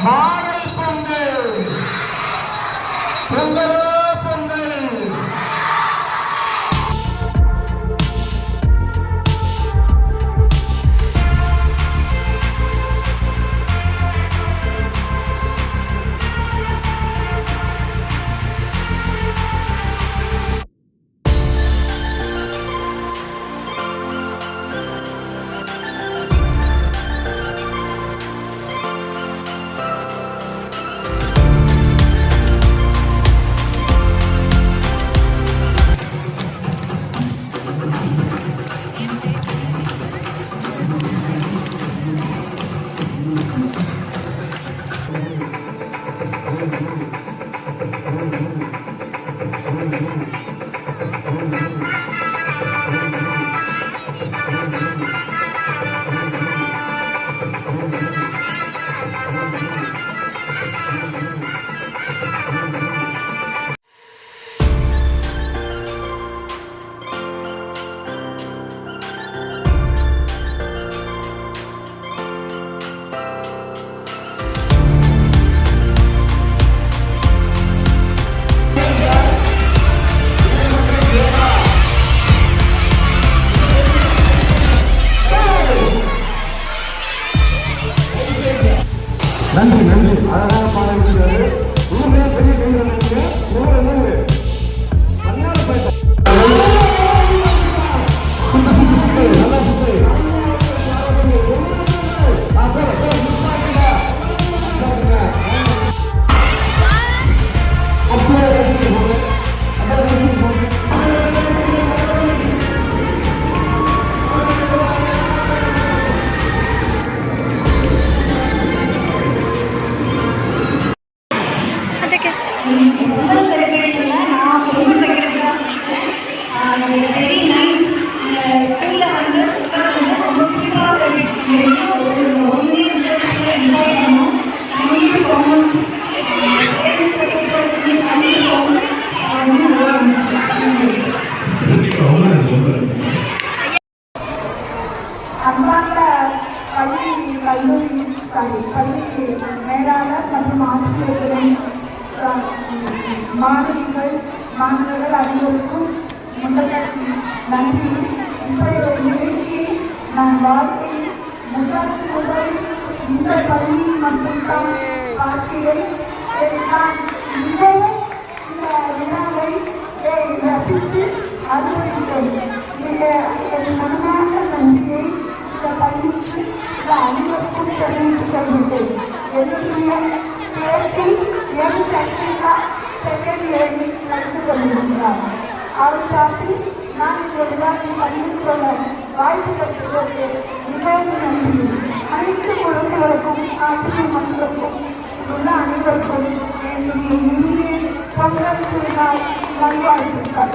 Model Pongal பொங்கலோ பொங்கல். நன்றி நன்றி. அழகான பாடல்கள் ஊரே பெரிய கைது ஊர் என்ன நல்லா சுத்து அன்பார்ந்த பள்ளி கல்லூரி பள்ளி மேலாளர் மற்றும் ஆசிரியர்களை மாணவிகள் மாணவர்கள் அனைவருக்கும் முதல்ல நன்றி. இப்படி ஒரு நிகழ்ச்சியை நான் வாழ்க்கையில் முதல் இந்த பள்ளியில் மட்டும்தான் பார்க்கிறேன். நான் மிகவும் இந்த விழாவை ரசித்து அனுபவித்தேன். என் மனமார்ந்த நன்றியை இந்த பள்ளிக்கு அனைவருக்கும் தெரிவித்துக் கொள்கின்றேன். என்னுடைய பேட்டி எம் சந்திரிகா செகண்ட் இயரில் நடந்து கொண்டிருக்கிறார். அவர் சார்பில் நான் இந்த விழாவில் பள்ளியில் சொல்ல வாய்ப்பு பெற்றதற்கு மிகவும் நன்றி. அனைத்து குழந்தைகளுக்கும் ஆசிரியர் மக்களுக்கும் உள்ள அனைவருக்கும் என்னுடைய இனிய பொங்கல் திருநாள் நல்வாழ்த்துக்கள்.